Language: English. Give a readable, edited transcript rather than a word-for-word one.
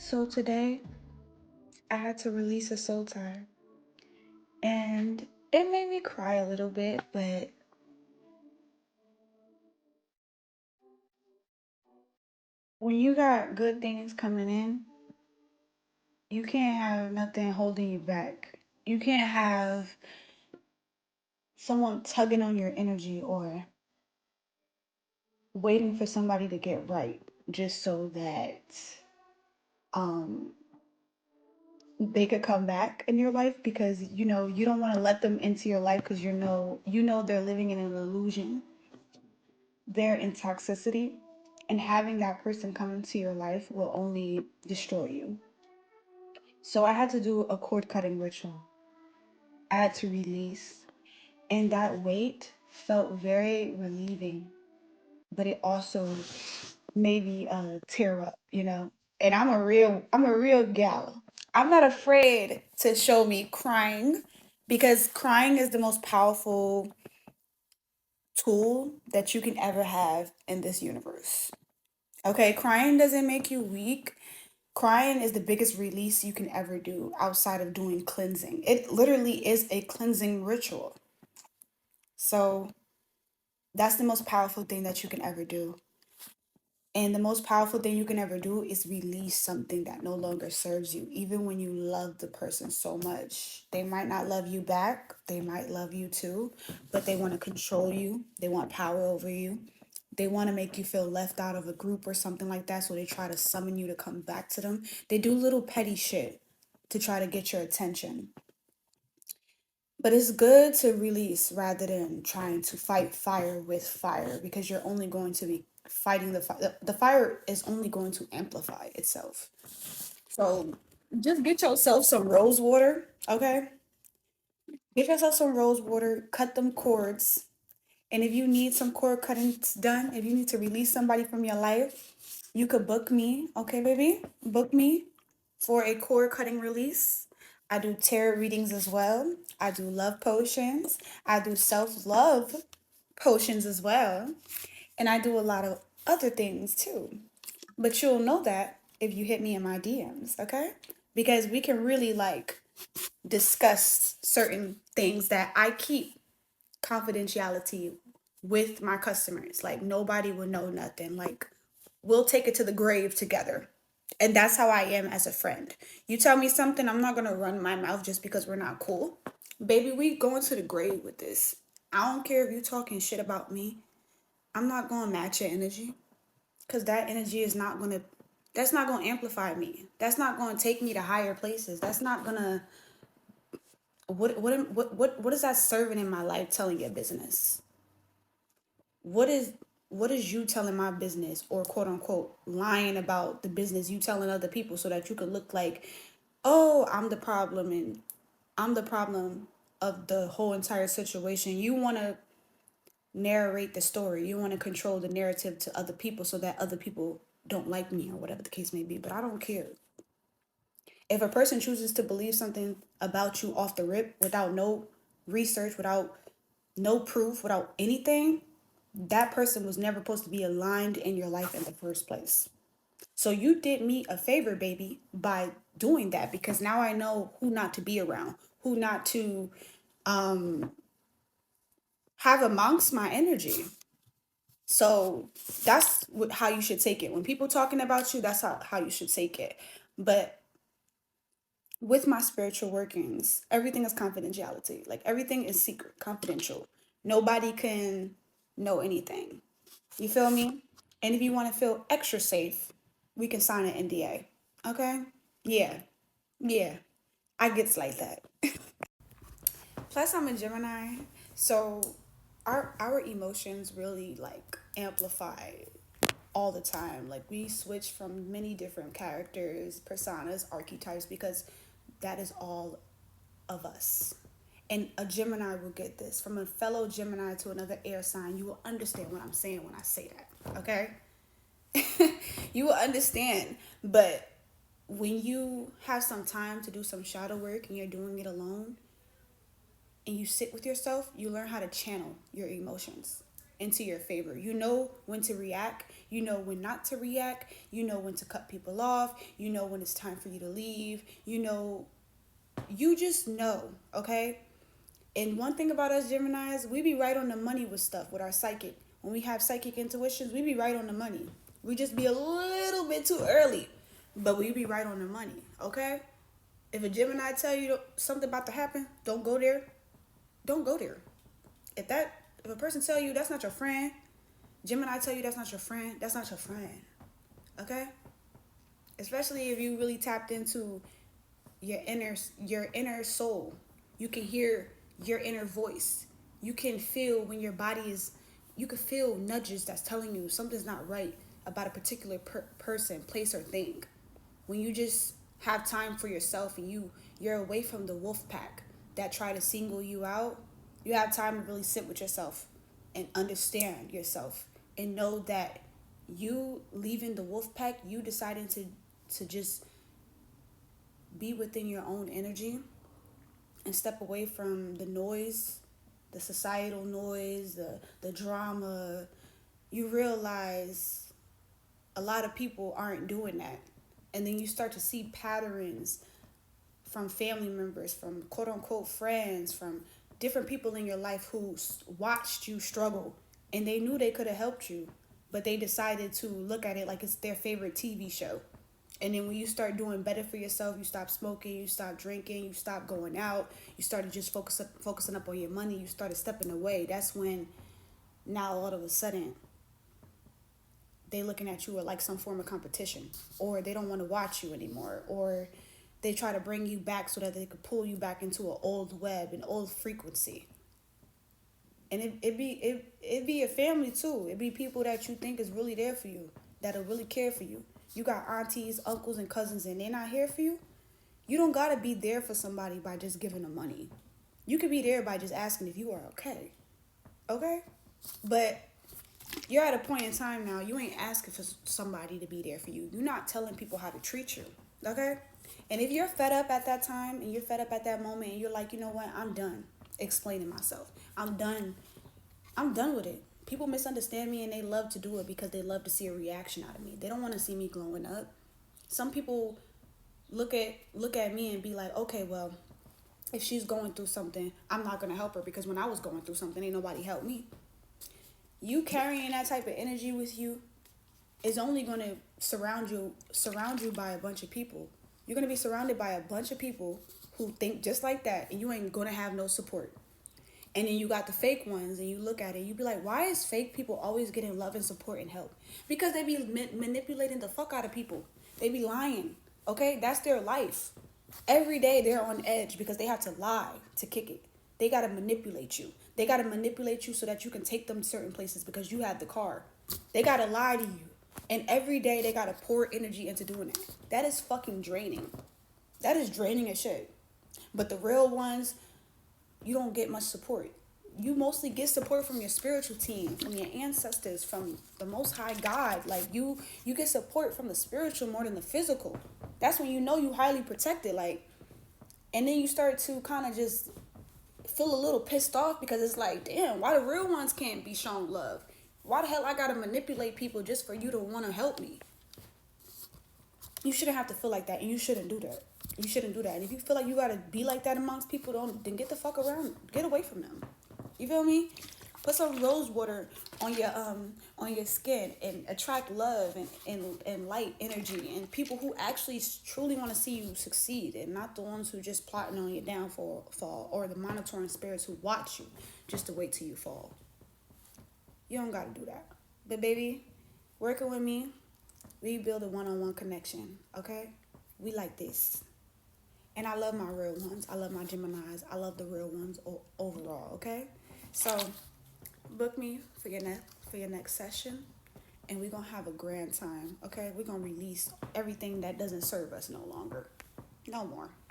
So today I had to release a soul tie and it made me cry a little bit, but when you got good things coming in, you can't have nothing holding you back. You can't have someone tugging on your energy or waiting for somebody to get right just so that um they could come back in your life because you don't want to let them into your life because you know they're living in an illusion. They're in toxicity, and having that person come into your life will only destroy you. So I had to do a cord cutting ritual. I had to release, and that weight felt very relieving, but it also made me tear up. And I'm a real gal. I'm not afraid to show me crying because crying is the most powerful tool that you can ever have in this universe. Okay, crying doesn't make you weak. Crying is the biggest release you can ever do outside of doing cleansing. It literally is a cleansing ritual. So that's the most powerful thing that you can ever do. And the most powerful thing you can ever do is release something that no longer serves you, even when you love the person so much. They might not love you back, they might love you too, but they want to control you, they want power over you. They want to make you feel left out of a group or something like that, so they try to summon you to come back to them. They do little petty shit to try to get your attention. But it's good to release rather than trying to fight fire with fire because you're only going to be fighting the fire. The fire is only going to amplify itself. So just get yourself some rose water, okay? Get yourself some rose water, cut them cords. And if you need some cord cutting done, if you need to release somebody from your life, you could book me, okay, baby? Book me for a cord cutting release. I do tarot readings as well. I do love potions. I do self love potions as well. And I do a lot of other things too. But you'll know that if you hit me in my DMs, okay? Because we can really discuss certain things that I keep confidentiality with my customers. Like nobody will know nothing. Like we'll take it to the grave together. And that's how I am as a friend. You tell me something, I'm not gonna run my mouth just because we're not cool. Baby, we going to the grave with this. I don't care if you talking shit about me. I'm not gonna match your energy. Cause that energy is not gonna that's not gonna amplify me. That's not gonna take me to higher places. That's not gonna what is that serving in my life telling your business? what is what is you telling my business or quote unquote lying about the business you telling other people so that you can look like, oh, I'm the problem and I'm the problem of the whole entire situation. You want to narrate the story, you want to control the narrative to other people so that other people don't like me or whatever the case may be. But I don't care. If a person chooses to believe something about you off the rip without no research, without no proof, without anything, that person was never supposed to be aligned in your life in the first place. So you did me a favor, baby, by doing that because now I know who not to be around, who not to um have amongst my energy. So that's how you should take it. When people talking about you, that's how you should take it. But with my spiritual workings, everything is confidentiality. Like everything is secret, confidential. Nobody can know anything. You feel me? And if you want to feel extra safe, we can sign an NDA. Okay? Yeah. Yeah. I gets like that. Plus I'm a Gemini. So our emotions really amplify all the time. Like we switch from many different characters, personas, archetypes because that is all of us. And a Gemini will get this. From a fellow Gemini to another air sign, you will understand what I'm saying when I say that. Okay? You will understand. But when you have some time to do some shadow work and you're doing it alone and you sit with yourself, you learn how to channel your emotions. into your favor. You know when to react. You know when not to react. You know when to cut people off. You know when it's time for you to leave. You just know, okay? And one thing about us Geminis, we be right on the money with stuff, with our psychic. When we have psychic intuitions, we be right on the money. We just be a little bit too early, but we be right on the money, okay? If a Gemini tell you something about to happen, don't go there. Don't go there. If a person tell you that's not your friend, Gemini tell you that's not your friend, that's not your friend, okay? Especially if you really tapped into your inner soul. You can hear your inner voice. You can feel when your body is, you can feel nudges that's telling you something's not right about a particular person, place, or thing. When you just have time for yourself and you're away from the wolf pack that try to single you out, you have time to really sit with yourself and understand yourself and know that you leaving the wolf pack, you deciding to just be within your own energy and step away from the noise, the societal noise, the drama. You realize a lot of people aren't doing that. And then you start to see patterns from family members, from quote unquote friends, from different people in your life who watched you struggle and they knew they could have helped you, but they decided to look at it like it's their favorite TV show. And then when you start doing better for yourself, you stop smoking, you stop drinking, you stop going out, you started just focusing up on your money, you started stepping away. That's when now all of a sudden they looking at you like some form of competition, or they don't want to watch you anymore, or they try to bring you back so that they could pull you back into an old web, an old frequency. And it be a family too. It be people that you think is really there for you, that'll really care for you. You got aunties, uncles, and cousins, and they're not here for you. You don't gotta be there for somebody by just giving them money. You could be there by just asking if you are okay. Okay? But you're at a point in time now, you ain't asking for somebody to be there for you. You're not telling people how to treat you. Okay? And if you're fed up at that time and you're fed up at that moment and you're like, you know what, I'm done explaining myself. I'm done with it. People misunderstand me and they love to do it because they love to see a reaction out of me. They don't want to see me glowing up. Some people look at me and be like, okay, well, if she's going through something, I'm not going to help her because when I was going through something, ain't nobody helped me. You carrying that type of energy with you is only going to surround you by a bunch of people. You're going to be surrounded by a bunch of people who think just like that, and you ain't going to have no support. And then you got the fake ones, and you look at it, you be like, why is fake people always getting love and support and help? Because they be manipulating the fuck out of people. They be lying, okay? That's their life. Every day they're on edge because they have to lie to kick it. They got to manipulate you. They got to manipulate you so that you can take them certain places because you have the car. They got to lie to you. And every day they got to pour energy into doing that. That is fucking draining. That is draining as shit. But the real ones, you don't get much support. You mostly get support from your spiritual team, from your ancestors, from the Most High God. Like you get support from the spiritual more than the physical. That's when you know you highly protected. Like, and then you start to kind of just feel a little pissed off because it's like, damn, why the real ones can't be shown love? Why the hell I gotta manipulate people just for you to want to help me? You shouldn't have to feel like that, and you shouldn't do that. You shouldn't do that. And if you feel like you gotta be like that amongst people, then get the fuck around. Get away from them. You feel me? Put some rose water on your skin and attract love and light energy and people who actually truly want to see you succeed, and not the ones who just plotting on your downfall or the monitoring spirits who watch you just to wait till you fall. You don't gotta do that. But baby, working with me, we build a one-on-one connection, okay? We like this. And I love my real ones. I love my Geminis. I love the real ones overall, okay? So book me for your next session, and we're going to have a grand time, okay? We're going to release everything that doesn't serve us no longer. No more.